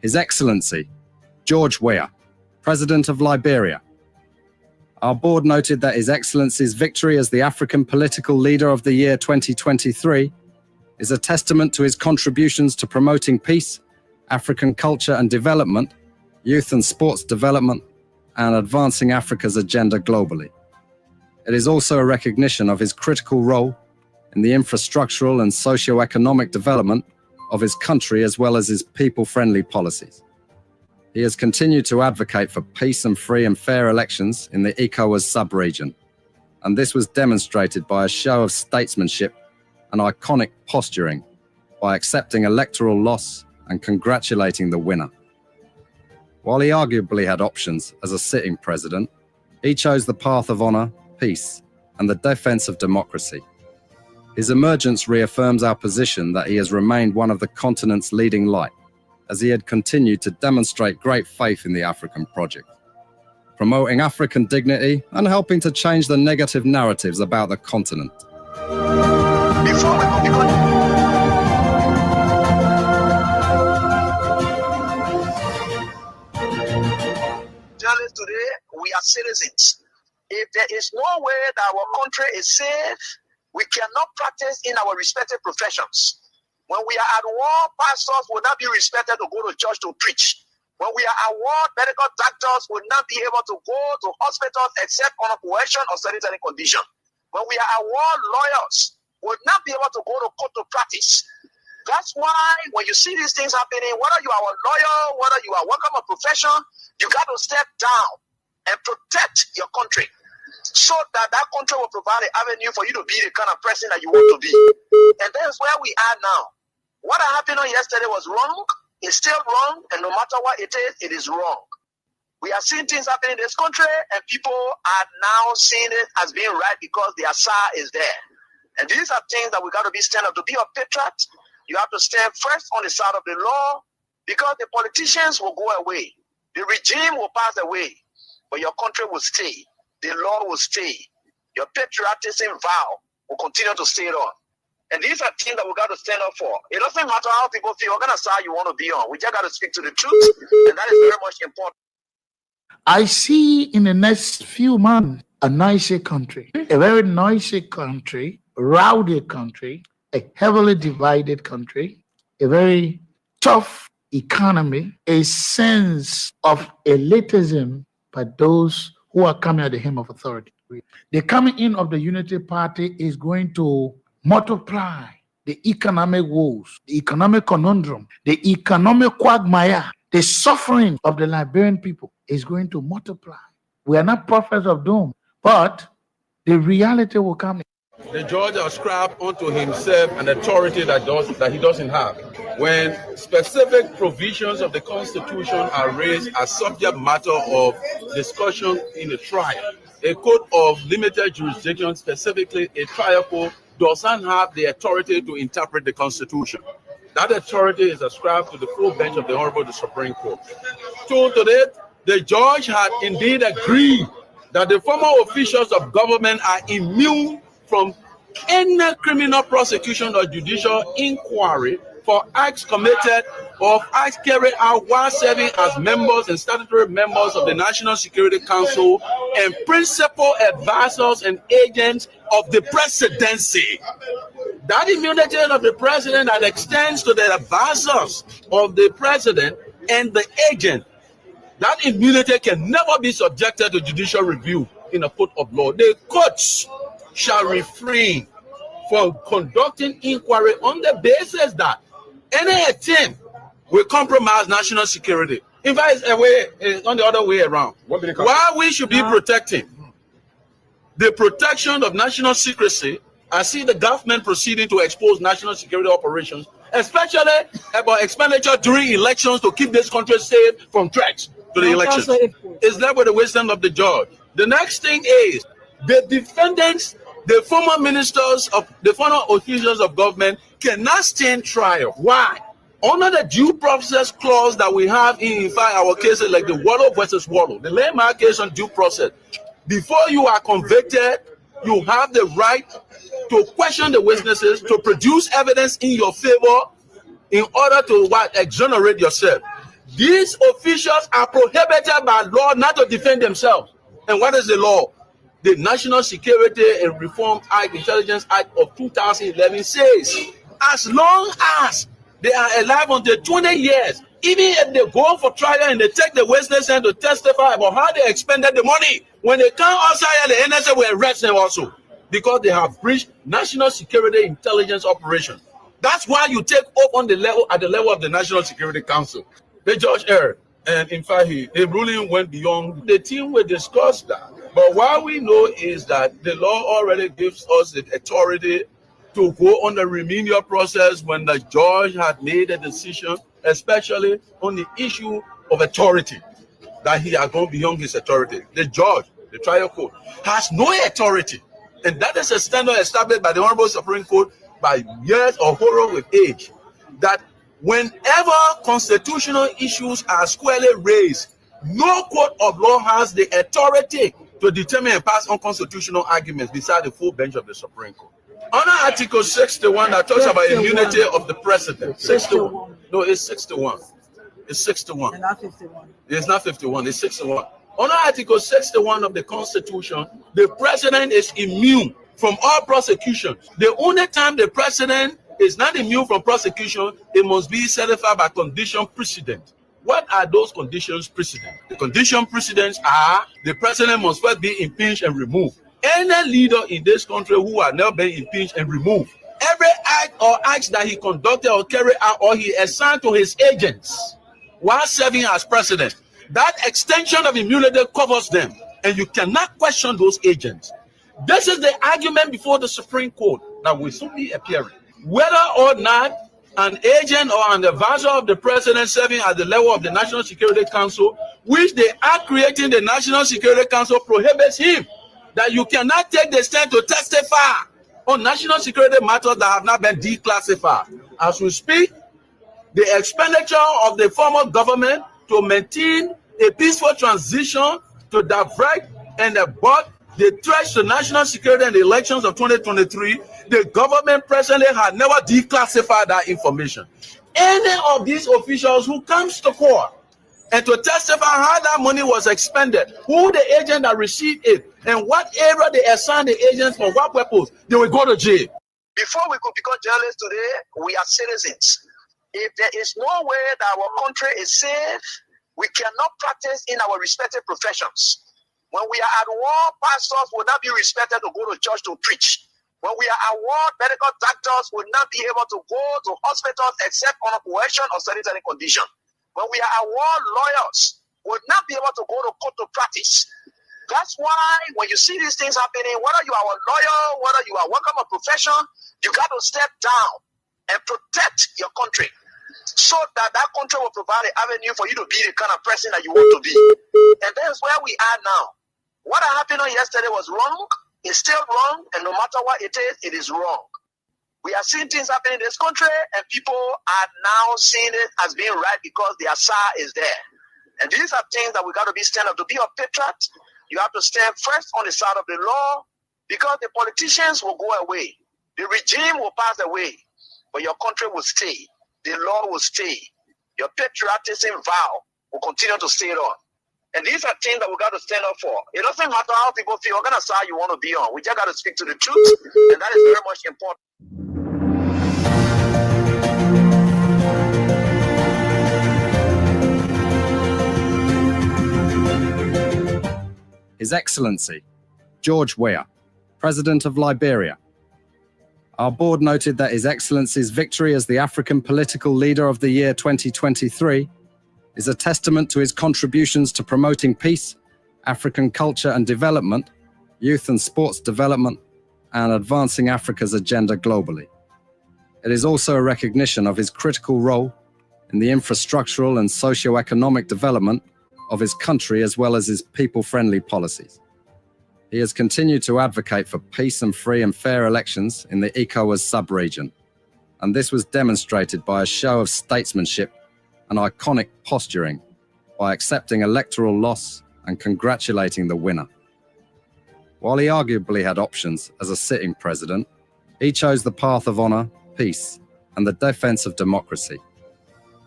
His Excellency, George Weah, President of Liberia. Our board noted that His Excellency's victory as the African Political Leader of the Year 2023 is a testament to his contributions to promoting peace, African culture and development, youth and sports development, and advancing Africa's agenda globally. It is also a recognition of his critical role in the infrastructural and socio-economic development of his country as well as his people-friendly policies. He has continued to advocate for peace and free and fair elections in the ECOWAS sub-region, and this was demonstrated by a show of statesmanship and iconic posturing by accepting electoral loss and congratulating the winner. While he arguably had options as a sitting president, he chose the path of honor, peace, and the defense of democracy. His emergence reaffirms our position that he has remained one of the continent's leading light, as he had continued to demonstrate great faith in the African project, promoting African dignity and helping to change the negative narratives about the continent. Journalists today, we are citizens. If there is no way that our country is safe, we cannot practice in our respective professions. When we are at war, pastors will not be respected to go to church to preach. When we are at war, medical doctors will not be able to go to hospitals except on a coercion or sanitary condition. When we are at war, lawyers will not be able to go to court to practice. That's why when you see these things happening, whether you are a lawyer, whether you are working a profession, you got to step down and protect your country, so that that country will provide an avenue for you to be the kind of person that you want to be. And that's where we are now. What happened on yesterday was wrong. It's still wrong. And no matter what it is wrong. We are seeing things happening in this country, and people are now seeing it as being right because the Asa is there. And these are things that we got to be stand up. To be a patriot, you have to stand first on the side of the law, because the politicians will go away. The regime will pass away, but your country will stay. The law will stay. Your patriotism vow will continue to stay on. And these are things that we got to stand up for. It doesn't matter how people feel, what kind of side you want to be on. We just got to speak to the truth, and that is very much important. I see in the next few months a noisy country, a very noisy country, rowdy country, a heavily divided country, a very tough economy, a sense of elitism by those who are coming at the hem of authority. The coming in of the Unity Party is going to multiply the economic woes, the economic conundrum, the economic quagmire, the suffering of the Liberian people is going to multiply. We are not prophets of doom, but the reality will come. The judge ascribed unto himself an authority that he doesn't have. When specific provisions of the Constitution are raised as subject matter of discussion in the trial, a court of limited jurisdiction, specifically a trial court, doesn't have the authority to interpret the Constitution. That authority is ascribed to the full bench of the Honorable Supreme Court. So today, the judge had indeed agreed that the former officials of government are immune from any criminal prosecution or judicial inquiry for acts committed or acts carried out while serving as members and statutory members of the National Security Council and principal advisors and agents of the presidency. That immunity of the president that extends to the advisors of the president and the agent, that immunity can never be subjected to judicial review in a court of law. The courts shall refrain from conducting inquiry on the basis that any attempt will compromise national security. In fact, it's on the other way around. Why we should be protecting the protection of national secrecy, I see the government proceeding to expose national security operations, especially about expenditure during elections to keep this country safe from threats to the elections. Is that with the wisdom of the judge? The next thing is the defendants, the former ministers of the former officials of government cannot stand trial. Why? Under the due process clause that we have in fact our cases like the Wallow versus Wallow, the landmark case on due process, before you are convicted, you have the right to question the witnesses, to produce evidence in your favor in order to exonerate yourself. These officials are prohibited by law not to defend themselves. And what is the law? The National Security and Reform Act, Intelligence Act of 2011 says, as long as they are alive until 20 years, even if they go for trial and they take the witness and to testify about how they expended the money, when they come outside, the NSA will arrest them also because they have breached national security intelligence operation. That's why you take up on the level at the level of the National Security Council. The judge erred, and in fact, the ruling went beyond. The team will discuss that. But what we know is that the law already gives us the authority to go on the remedial process when the judge had made a decision, especially on the issue of authority, that he had gone beyond his authority. The judge, the trial court, has no authority. And that is a standard established by the Honorable Supreme Court by years of horror with age, that whenever constitutional issues are squarely raised, no court of law has the authority to determine and pass unconstitutional arguments beside the full bench of the Supreme Court. Under Article 61 that talks about immunity of the president. 61. No, it's 61. It's 61. It's not 51. It's not 51, it's 61. Under Article 61 of the Constitution, the president is immune from all prosecution. The only time the president is not immune from prosecution, it must be certified by condition precedent. What are those conditions precedent? The condition precedents are the president must first be impeached and removed. Any leader in this country who has never been impeached and removed, every act or acts that he conducted or carried out or he assigned to his agents while serving as president, that extension of immunity covers them, and you cannot question those agents. This is the argument before the Supreme Court that will soon be appearing. Whether or not an agent or an advisor of the president serving at the level of the National Security Council, which they are creating the National Security Council, prohibits him, that you cannot take the stand to testify on national security matters that have not been declassified. As we speak, the expenditure of the former government to maintain a peaceful transition, to divert and abort the threats to national security and the elections of 2023, the government presently has never declassified that information. Any of these officials who comes to court and to testify how that money was expended, who the agent that received it, and what area they assigned the agents for what purpose, they will go to jail. Before we could become journalists today, we are citizens. If there is no way that our country is safe, we cannot practice in our respective professions. When we are at war, pastors will not be respected to go to church to preach. When we are at war, medical doctors will not be able to go to hospitals except on a coercion or sanitary condition. When we are at war, lawyers will not be able to go to court to practice. That's why when you see these things happening, whether you are a lawyer, whether you are working a profession, you got to step down and protect your country so that that country will provide an avenue for you to be the kind of person that you want to be. And that's where we are now. What happened on yesterday was wrong. It's still wrong, and no matter what it is wrong. We are seeing things happening in this country, and people are now seeing it as being right because the Asa is there. And these are things that we got to be stand up. To be a patriot, you have to stand first on the side of the law, because the politicians will go away. The regime will pass away, but your country will stay. The law will stay. Your patriotism vow will continue to stay on. And these are things that we got to stand up for. It doesn't matter how people feel, what kind of side you want to be on. We just got to speak to the truth, and that is very much important. His Excellency, George Weah, President of Liberia. Our board noted that His Excellency's victory as the African Political Leader of the Year 2023 is a testament to his contributions to promoting peace, African culture and development, youth and sports development, and advancing Africa's agenda globally. It is also a recognition of his critical role in the infrastructural and socio-economic development of his country, as well as his people-friendly policies. He has continued to advocate for peace and free and fair elections in the ECOWAS sub-region, and this was demonstrated by a show of statesmanship and iconic posturing by accepting electoral loss and congratulating the winner. While he arguably had options as a sitting president, he chose the path of honor, peace, and the defense of democracy.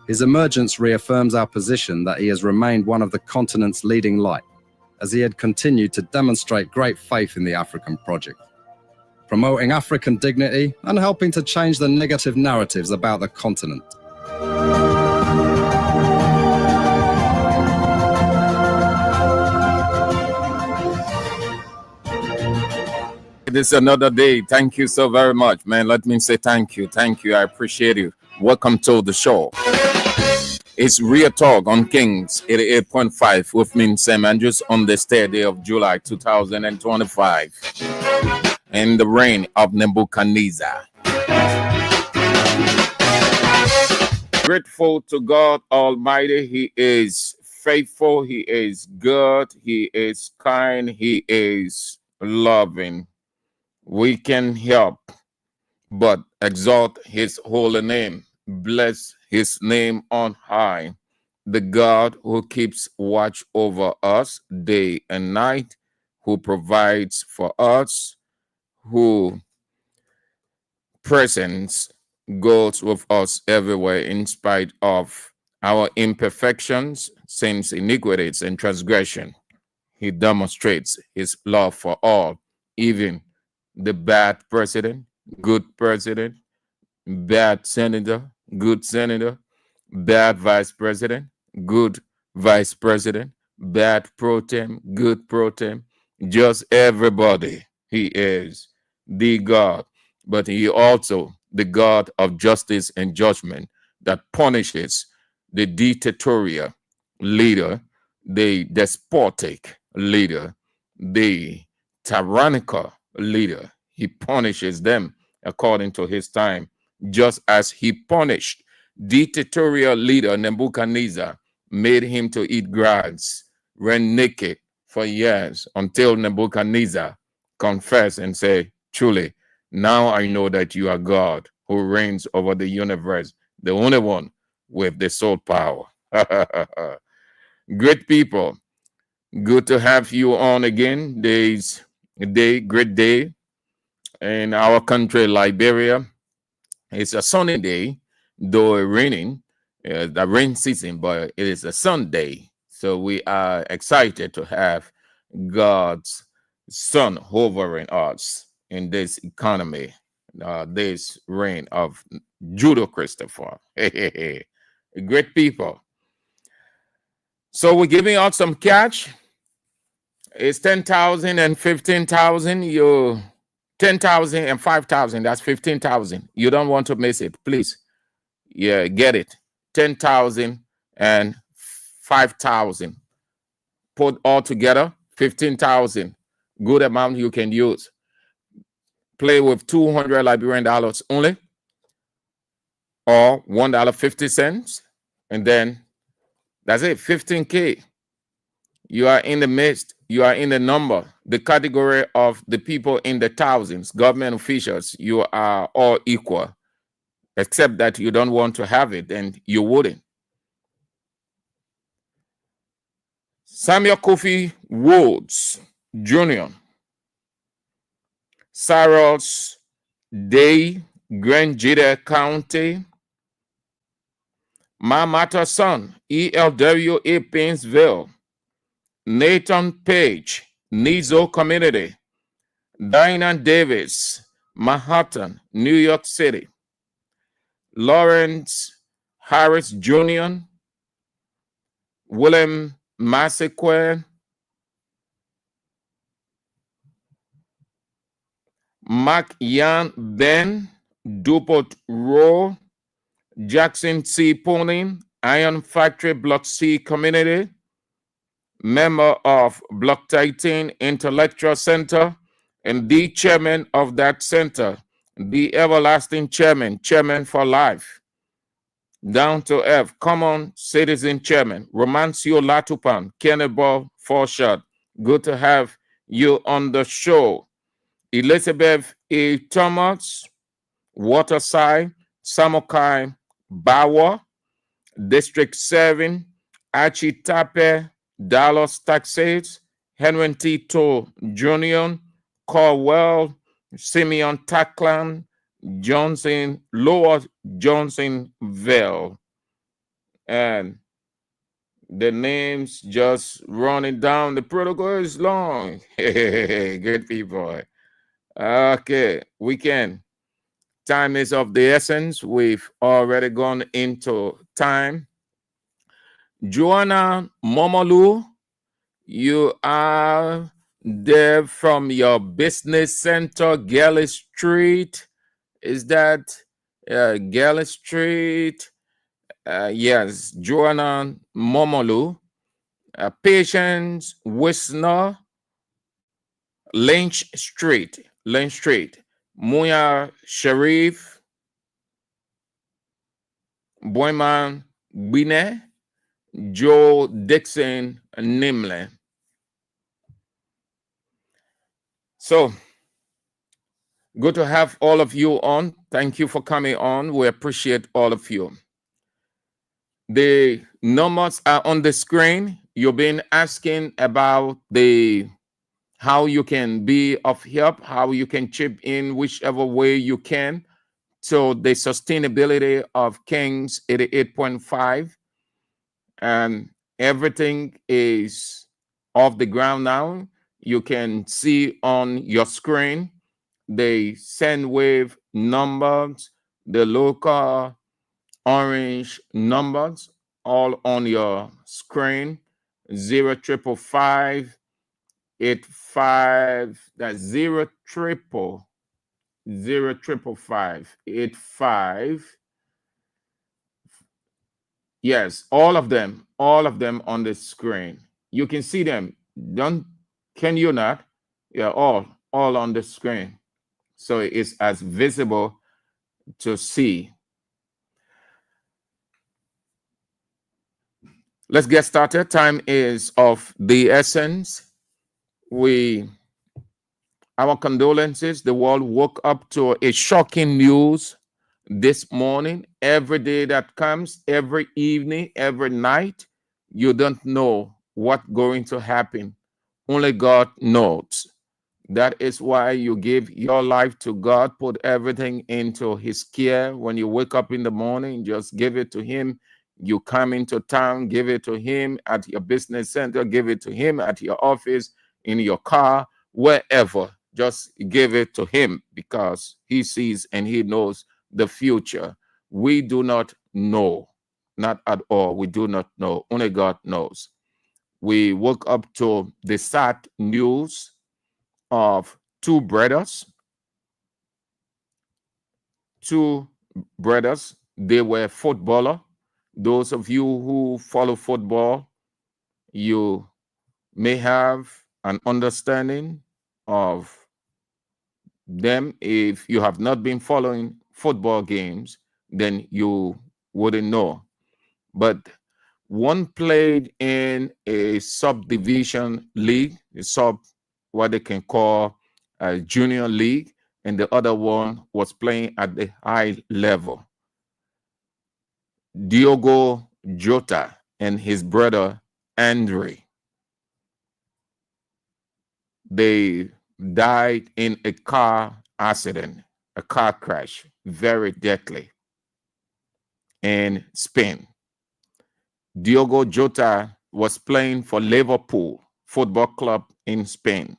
His emergence reaffirms our position that he has remained one of the continent's leading light, as he had continued to demonstrate great faith in the African project, promoting African dignity and helping to change the negative narratives about the continent. This is another day. Thank you so very much, man. Let me say thank you. Thank you. I appreciate you. Welcome to the show. It's Real Talk on Kings 88.5 with me, Sam Andrews, on this 3rd day of July 2025 in the reign of Nebuchadnezzar. Grateful to God Almighty. He is faithful. He is good. He is kind. He is loving. We can help but exalt his holy name. Bless his name on high. The God who keeps watch over us day and night, who provides for us, who presence goes with us everywhere in spite of our imperfections, sins, iniquities, and transgression. He demonstrates his love for all, even the bad president, good president, bad senator, good senator, bad vice president, good vice president, bad pro tem, good pro tem, just everybody. He is the God, but he also the God of justice and judgment that punishes the dictatorial leader, the despotic leader, the tyrannical leader. He punishes them according to his time, just as he punished dictatorial leader Nebuchadnezzar, made him to eat grass, ran naked for years until Nebuchadnezzar confessed and said, truly, now I know that you are God who reigns over the universe, the only one with the sole power. Great people, good to have you on again. Great day in our country, Liberia. It's a sunny day, though raining, the rain season, but it is a Sunday. So we are excited to have God's sun hovering us in this economy, this reign of Judo Christopher. Great people. So we're giving out some cash. It's 10,000 and 15,000. You 10,000 and 5,000. That's 15,000. You don't want to miss it, please. Yeah, get it. 10,000 and 5,000. Put all together 15,000. Good amount you can use. Play with 200 Liberian dollars only, or $1.50, and then that's it. 15K. You are in the midst. You are in the number, the category of the people in the thousands, government officials. You are all equal, except that you don't want to have it, and you wouldn't. Samuel Kofi Woods Jr., Cyrus Day, Grand Jide County, Mamata Son, ELWA Painesville, Nathan Page, Nizo Community, Diana Davis, Manhattan, New York City, Lawrence Harris Jr., William Massaquoi, Mark Yan Ben, Dupont Row, Jackson C. Pony, Iron Factory Block C Community, member of Block 13 Intellectual Center, and the chairman of that center, the everlasting chairman, chairman for life, down to F, common citizen chairman, Romancio Latupan, Kenneball Forshot. Good to have you on the show. Elizabeth A. Thomas, Waterside, Samokai, Bawa, District 7, Achitape, Dallas, Texas, Henry Tito Jr., Caldwell, Simeon Taklan, Johnson, Lower Johnsonville. And the names just running down. The protocol is long. Good people. Okay, weekend. Time is of the essence. We've already gone into time. Joanna Momolu, you are there from your business center, Galley Street. Is that Galley Street? Yes, Joanna Momolu. Patience Wisner, Lynch Street. Muya Sharif, Boyman Bine, Joe Dixon Nimle. So good to have all of you on. Thank you for coming on. We appreciate all of you. The numbers are on the screen. You've been asking about how you can be of help, how you can chip in whichever way you can. So the sustainability of Kings 88.5, and everything is off the ground now. You can see on your screen the send wave numbers, the local orange numbers, all on your screen. 05585. That's 05585. Yes, all of them on the screen. You can see them. Can you not? Yeah, all on the screen. So it's as visible to see. Let's get started. Time is of the essence. Our condolences. The world woke up to a shocking news this morning. Every day that comes, every evening, every night, you don't know what's going to happen. Only God knows. That is why you give your life to God, put everything into his care. When you wake up in the morning, just give it to him. You come into town, give it to him at your business center, give it to him at your office, in your car, wherever. Just give it to him because he sees and he knows the future. We do not know, not at all. We do not know. Only God knows. We woke up to the sad news of two brothers. They were footballer. Those of you who follow football, you may have an understanding of them. If you have not been following football games, then you wouldn't know. But one played in a subdivision league, what they can call a junior league, and the other one was playing at the high level. Diogo Jota and his brother Andre, they died in a car accident, a car crash, very deadly, in Spain. Diogo Jota was playing for Liverpool Football Club in Spain.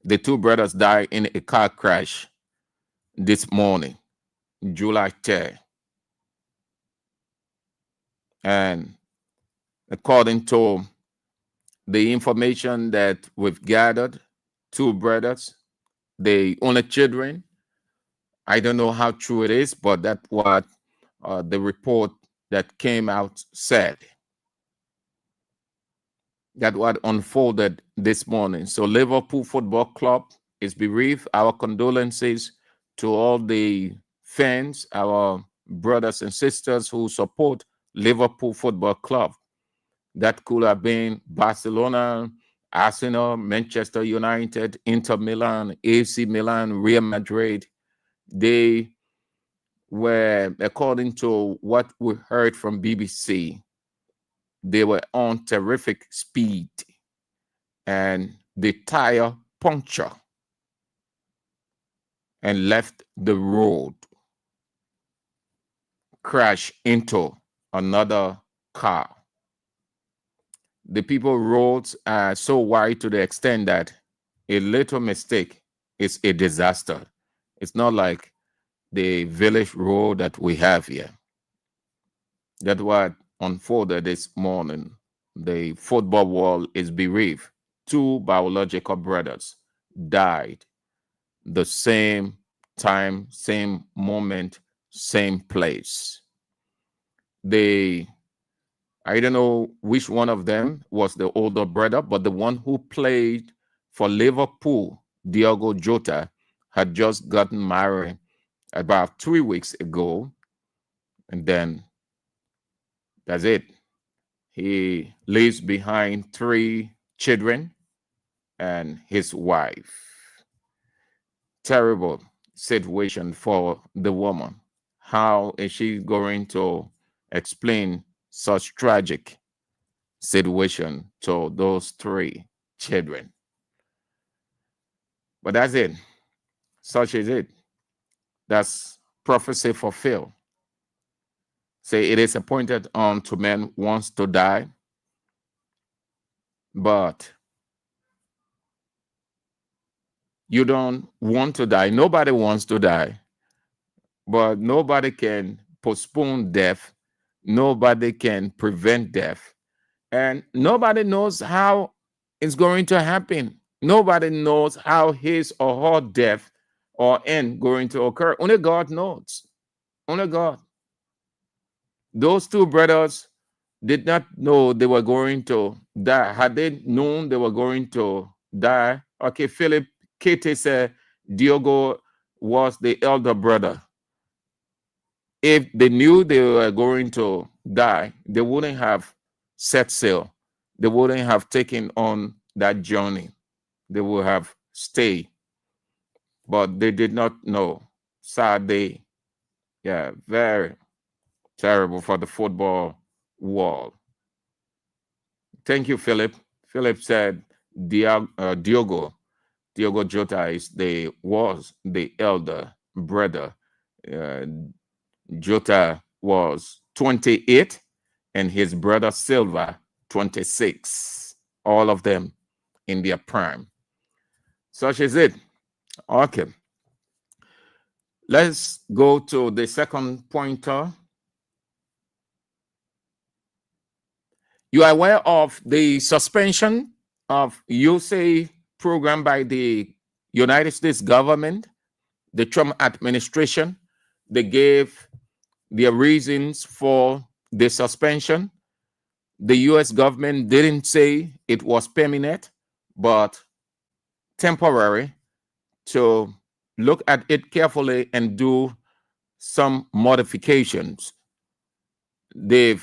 The two brothers died in a car crash this morning, July 10th. And according to the information that we've gathered, two brothers, the only children. I don't know how true it is, but that's what the report that came out said. That what unfolded this morning. So Liverpool Football Club is bereaved. Our condolences to all the fans, our brothers and sisters who support Liverpool Football Club. That could have been Barcelona, Arsenal, Manchester United, Inter Milan, AC Milan, Real Madrid. They were, according to what we heard from BBC, they were on terrific speed and the tire punctured and left the road, crashed into another car. The people roads are so wide to the extent that a little mistake is a disaster. It's not like the village road that we have here. That's what unfolded this morning. The football world is bereaved. Two biological brothers died the same time, same moment, same place. I don't know which one of them was the older brother, but the one who played for Liverpool, Diogo Jota, had just gotten married about 3 weeks ago. And then that's it. He leaves behind 3 children and his wife. Terrible situation for the woman. How is she going to explain such tragic situation to those 3 children? But that's it. Such is it. That's prophecy fulfilled. Say it is appointed unto men once to die, but you don't want to die. Nobody wants to die, but nobody can postpone death. Nobody can prevent death. And nobody knows how it's going to happen. Nobody knows how his or her death or end going to occur. Only God knows. Only God. Those 2 brothers did not know they were going to die. Had they known they were going to die, okay, Philip, Katie said Diogo was the elder brother. If they knew they were going to die, they wouldn't have set sail. They wouldn't have taken on that journey. They would have stayed. But they did not know. Sad day. Yeah, very terrible for the football world. Thank you, Philip. Philip said Diogo Jota was the elder brother. Jota was 28 and his brother Silva 26. All of them in their prime. Such is it. Okay. Let's go to the second pointer. You are aware of the suspension of USA program by the United States government, the Trump administration. They gave their reasons for the suspension. The US government didn't say it was permanent, but temporary, to look at it carefully and do some modifications. They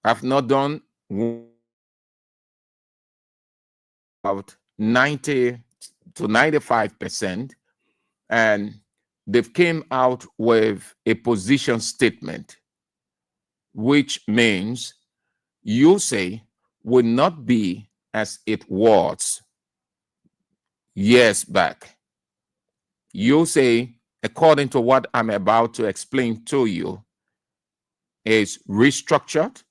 have not done about 90 to 95%, and they've came out with a position statement, which means USA will not be as it was years back. USA, according to what I'm about to explain to you, is restructured,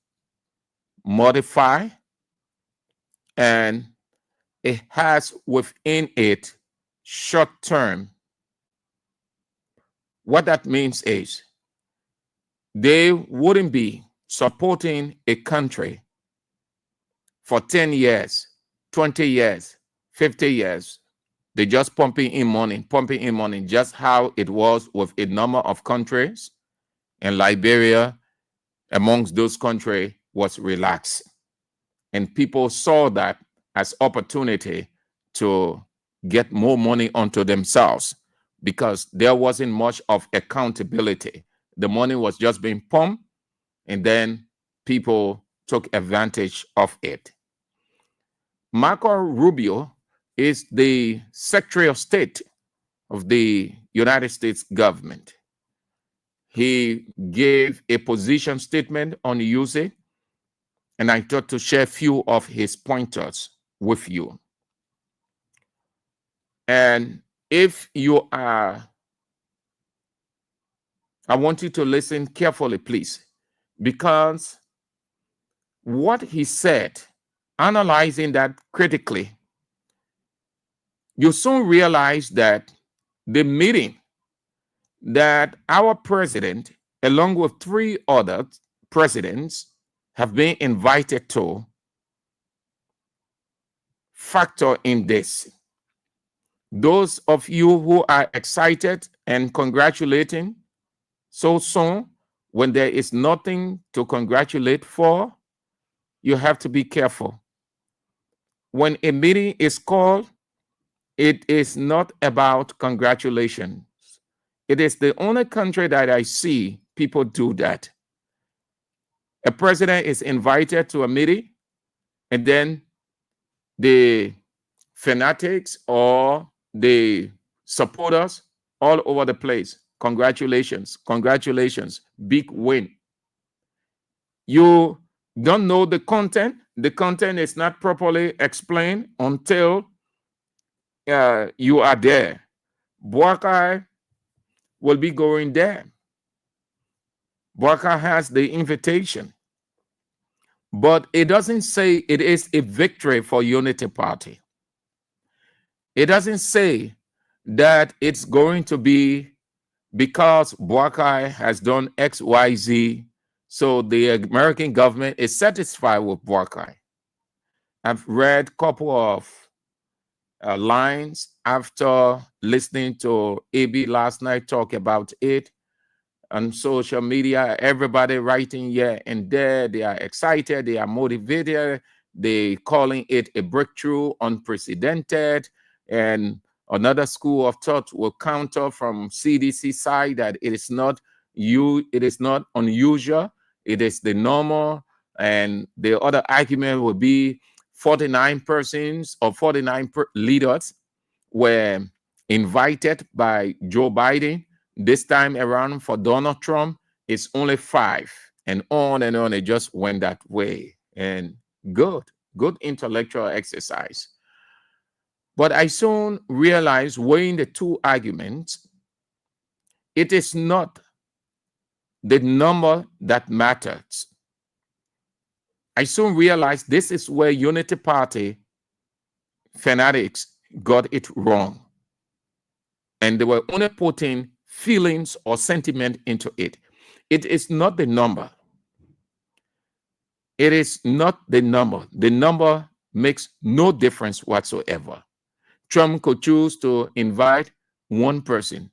modified, and it has within it short term. What that means is they wouldn't be supporting a country for 10 years, 20 years, 50 years. They just pumping in money, just how it was with a number of countries. And Liberia, amongst those countries, was relaxed. And people saw that as opportunity to get more money onto themselves because there wasn't much of accountability. The money was just being pumped, and then people took advantage of it. Marco Rubio is the Secretary of State of the United States government. He gave a position statement on USA, and I thought to share a few of his pointers with you. And if you are, I want you to listen carefully, please, because what he said, analyzing that critically, you soon realize that the meeting that our president, along with 3 other presidents, have been invited to, factor in this. Those of you who are excited and congratulating so soon, when there is nothing to congratulate for, you have to be careful. When a meeting is called, it is not about congratulations. It is the only country that I see people do that. A president is invited to a meeting, and then the fanatics or the supporters all over the place. Congratulations, congratulations, big win. You don't know the content. The content is not properly explained until you are there. Boakai will be going there. Boakai has the invitation, but it doesn't say it is a victory for Unity Party. It doesn't say that it's going to be because Boakai has done X, Y, Z, so the American government is satisfied with Boakai. I've read a couple of lines after listening to AB last night talk about it on social media. Everybody writing here and there. They are excited. They are motivated. They calling it a breakthrough, unprecedented. And another school of thought will counter from CDC side that it is not unusual. It is the normal. And the other argument would be 49 persons or 49 leaders were invited by Joe Biden. This time around for Donald Trump, it's only 5, and on. It just went that way. And good intellectual exercise. But I soon realized, weighing the 2 arguments, it is not the number that matters. I soon realized this is where Unity Party fanatics got it wrong. And they were only putting feelings or sentiment into it. It is not the number. It is not the number. The number makes no difference whatsoever. Trump could choose to invite 1 person,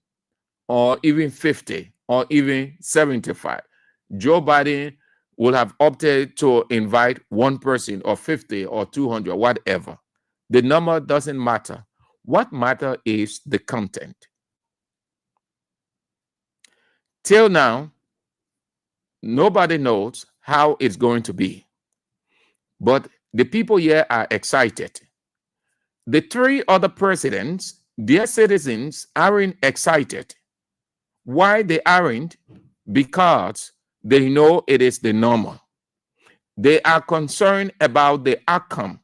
or even 50, or even 75. Joe Biden would have opted to invite 1 person, or 50, or 200, whatever. The number doesn't matter. What matters is the content. Till now, nobody knows how it's going to be. But the people here are excited. The 3 other presidents, their citizens aren't excited. Why they aren't? Because they know it is the normal. They are concerned about the outcome.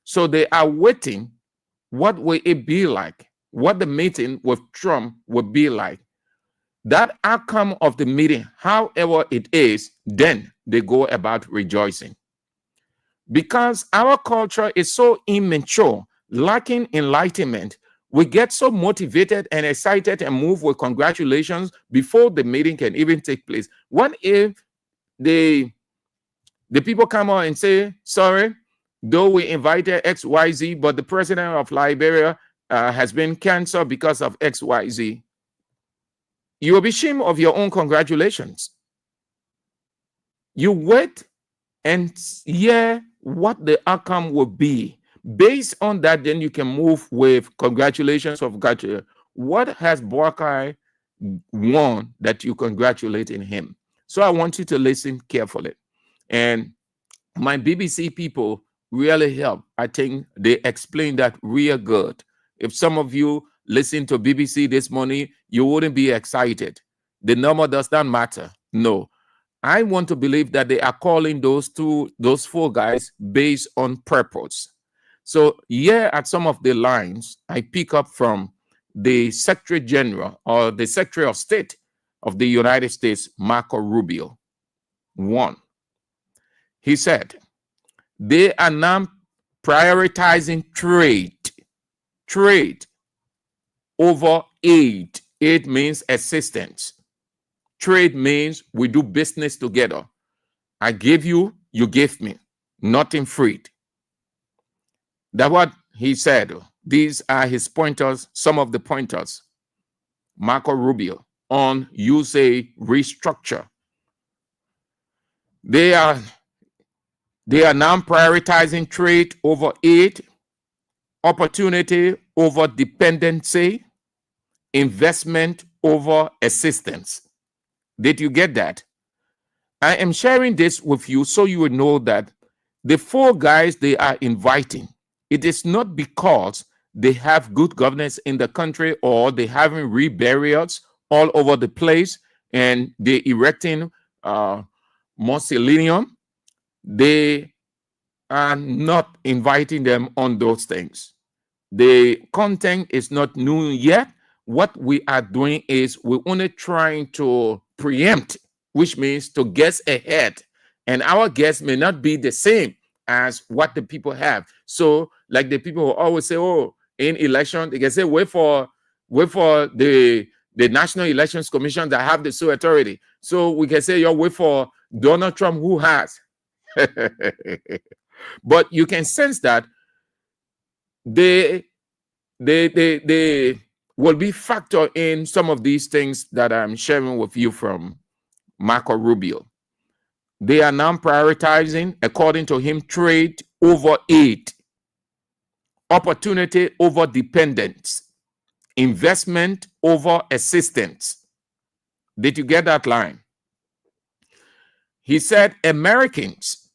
So they are waiting. What will it be like? What the meeting with Trump will be like? That outcome of the meeting, however it is, then they go about rejoicing. Because our culture is so immature, lacking enlightenment, we get so motivated and excited and move with congratulations before the meeting can even take place. What if the people come out and say, sorry, though we invited XYZ, but the president of Liberia has been canceled because of XYZ? You will be ashamed of your own congratulations. You wait and hear what the outcome will be. Based on that, then you can move with congratulations of gratitude. What has Boakai won that you congratulate in him? So I want you to listen carefully. And my BBC people really help. I think they explain that real good. If some of you listen to BBC this morning, you wouldn't be excited. The number does not matter. No. I want to believe that they are calling those 4 guys based on purpose. So here at some of the lines, I pick up from the Secretary General or the Secretary of State of the United States, Marco Rubio. 1, He said, they are now prioritizing trade over aid. Aid means assistance. Trade means we do business together. I give you, you give me, nothing free. That's what he said. These are his pointers, some of the pointers. Marco Rubio on USA restructure. They are now prioritizing trade over aid, opportunity over dependency, investment over assistance. Did you get that? I am sharing this with you so you will know that the 4 guys they are inviting, it is not because they have good governance in the country or they having reburials all over the place and they erecting mausoleum. They are not inviting them on those things. The content is not new yet. What we are doing is we're only trying to preempt, which means to guess ahead. And our guess may not be the same as what the people have. So, like the people who always say, oh, in election, they can say, wait for the National Elections Commission that have the sole authority. So we can say, wait for Donald Trump, who has. But you can sense that they will be factored in some of these things that I'm sharing with you from Marco Rubio. They are now prioritizing, according to him, trade over aid, opportunity over dependence, investment over assistance. Did you get that line? He said Americans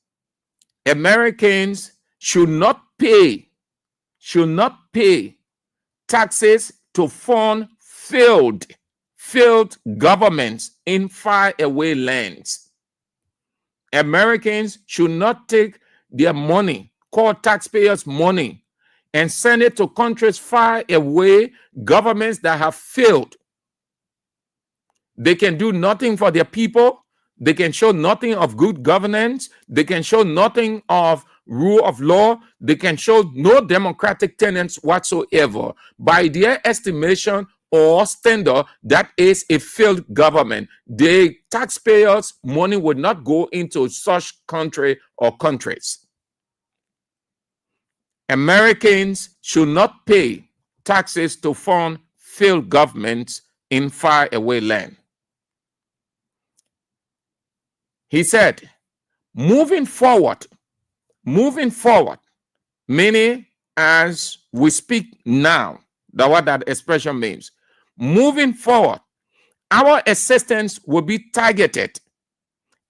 should not pay taxes to fund failed governments in faraway lands. Americans should not take their money, called taxpayers' money, and send it to countries far away, governments that have failed. They can do nothing for their people. They can show nothing of good governance. They can show nothing of rule of law. They can show no democratic tenets whatsoever. By their estimation or standard, that is a failed government. The taxpayers' money would not go into such country or countries. Americans should not pay taxes to fund failed governments in faraway land. He said, moving forward, meaning as we speak now, that's what that expression means. Moving forward, our assistance will be targeted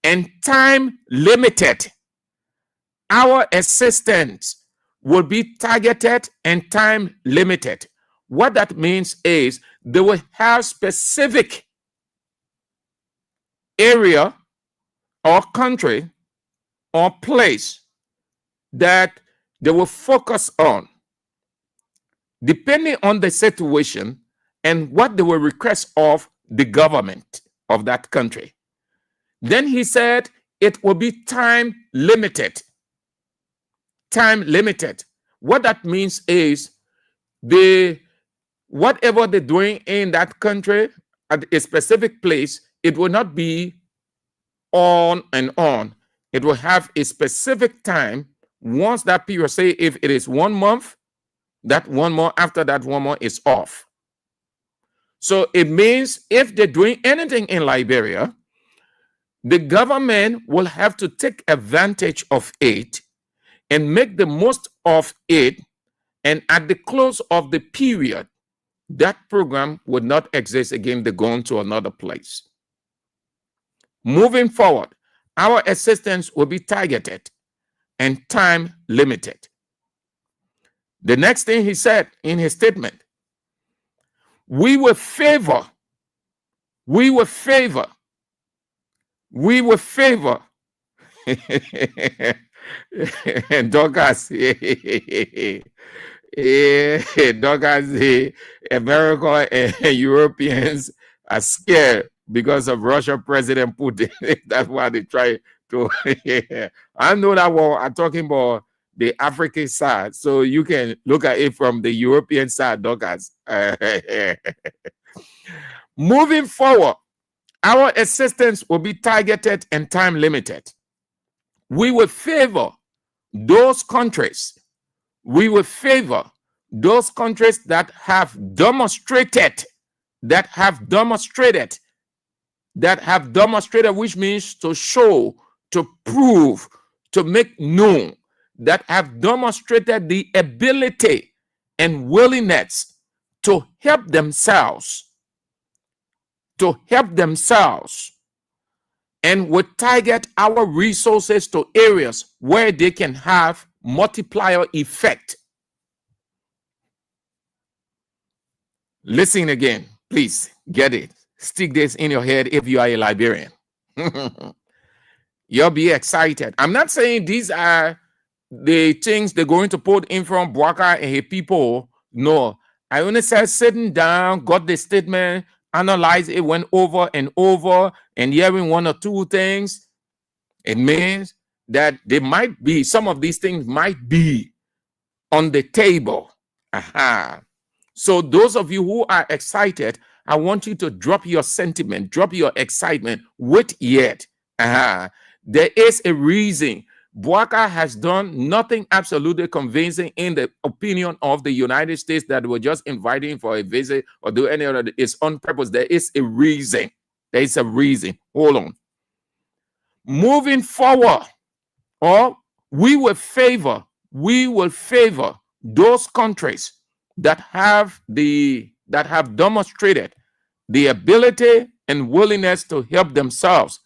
and time limited. Our assistance will be targeted and time limited. What that means is they will have specific area or country or place that they will focus on, depending on the situation and what they will request of the government of that country. Then he said it will be time limited. Time limited. What that means is whatever they're doing in that country at a specific place, it will not be on and on. It will have a specific time. Once that period, say if it is 1 month, that 1 month, after that 1 month is off. So it means if they're doing anything in Liberia, the government will have to take advantage of it and make the most of it. And at the close of the period, that program would not exist again. They're going to another place. Moving forward, our assistance will be targeted and time limited. The next thing he said in his statement, we will favor and Douglas, Douglas, America and Europeans are scared because of Russia President Putin. That's why they try to I know that what I'm talking about the African side, so you can look at it from the European side, Douglas. Moving forward, our assistance will be targeted and time limited. We will favor those countries. We will favor those countries that have demonstrated, which means to show, to prove, to make known, that have demonstrated the ability and willingness to help themselves, and will target our resources to areas where they can have multiplier effect. Listen again, please get it. Stick this in your head if you are a Liberian. You'll be excited. I'm not saying these are the things they're going to put in from Bwaka and his people. No, I only said sitting down, got the statement, analyze it, went over and over, and hearing one or two things. It means that they might be, some of these things might be on the table. Aha. So those of you who are excited, I want you to drop your sentiment, drop your excitement. Wait yet. There is a reason. Bwaka has done nothing absolutely convincing in the opinion of the United States that we're just inviting for a visit or do any other. It's on purpose. There is a reason. There is a reason. Hold on. Moving forward, we will favor those countries that have demonstrated the ability and willingness to help themselves,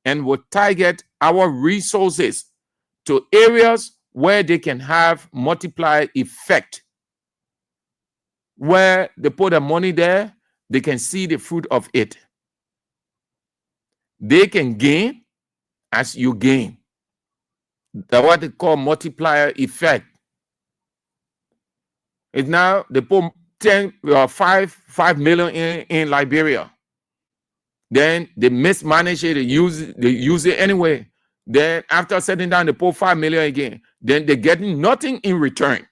and will target our resources to areas where they can have multiplier effect. Where they put the money there, they can see the fruit of it. They can gain as you gain. That's what they call multiplier effect. It's now they put 5 million in Liberia. Then they mismanage it, they use it anyway. Then after setting down, they put 5 million again. Then they're getting nothing in return.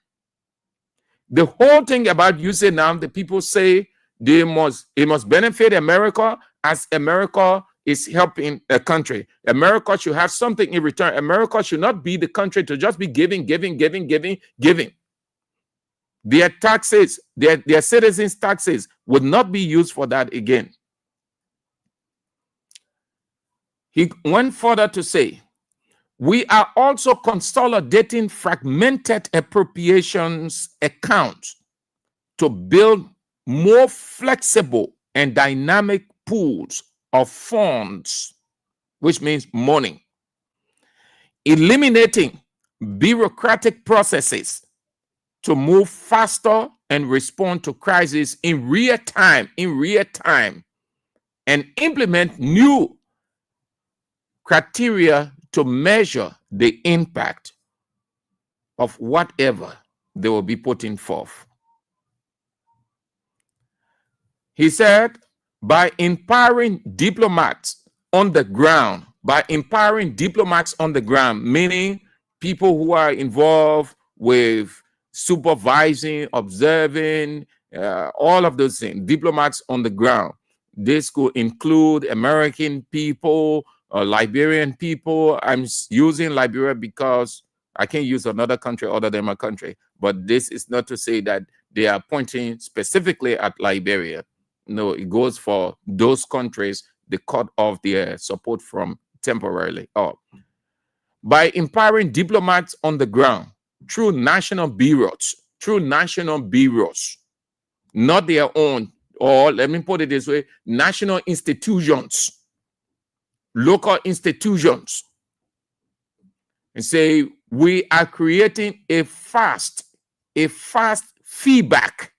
The whole thing about using now, the people say it must benefit America as America is helping a country. America should have something in return. America should not be the country to just be giving. Their taxes, their citizens' taxes would not be used for that again. He went further to say, we are also consolidating fragmented appropriations accounts to build more flexible and dynamic pools of funds, which means money, eliminating bureaucratic processes to move faster and respond to crises in real time, and implement new criteria to measure the impact of whatever they will be putting forth. He said, by empowering diplomats on the ground, meaning people who are involved with supervising, observing, all of those things, diplomats on the ground. This could include American people, Liberian people. I'm using Liberia because I can't use another country other than my country. But this is not to say that they are pointing specifically at Liberia. No, it goes for those countries they cut off their support from temporarily. By empowering diplomats on the ground through national bureaus, not their own, or let me put it this way, national institutions, local institutions, and say we are creating a fast feedback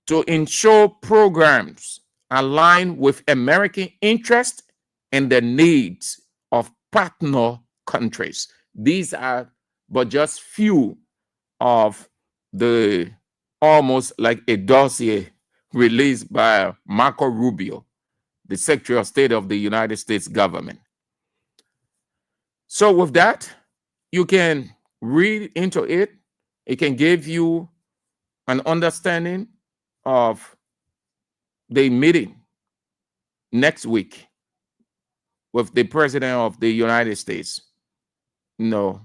to ensure programs align with American interest and the needs of partner countries. These are but just few of the almost like a dossier released by Marco Rubio the Secretary of State of the United States government. So with that, you can read into it. It can give you an understanding of the meeting next week with the President of the United States. No,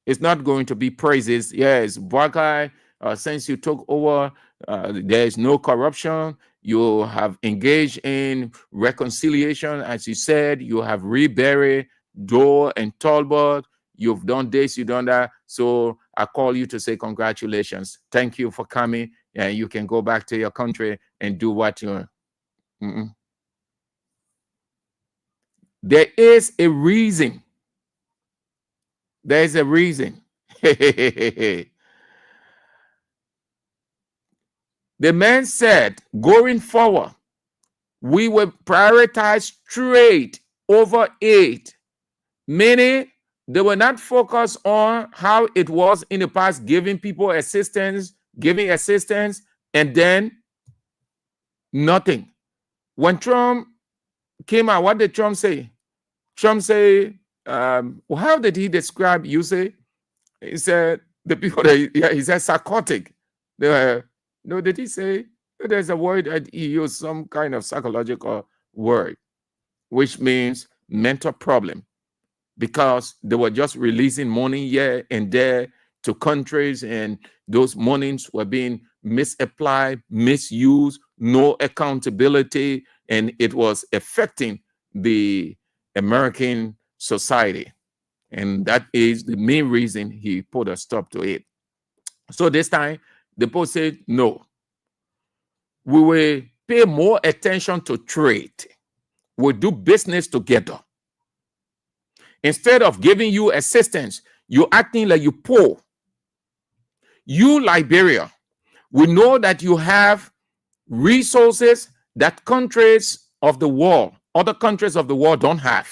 it's not going to be praises. Yes, Buakai, since you took over, there is no corruption. You have engaged in reconciliation, as you said. You have reburied Doe and Talbot. You've done this, you've done that. So I call you to say congratulations. Thank you for coming. And you can go back to your country and do what you're. There is a reason. There is a reason. The man said, going forward, we will prioritize trade over aid, meaning they will not focus on how it was in the past, giving people assistance, and then nothing. When Trump came out, what did Trump say? Trump say, how did he describe you say? He said, the people that, he said psychotic. They were, no, did he say? There's a word that he used, some kind of psychological word, which means mental problem, because they were just releasing money here and there to countries, and those monies were being misapplied, misused, no accountability, and it was affecting the American society. And that is the main reason he put a stop to it. So this time, the post said, no, we will pay more attention to trade. We'll do business together. Instead of giving you assistance, you're acting like you poor. You, Liberia, we know that you have resources that countries of the world, other countries of the world don't have.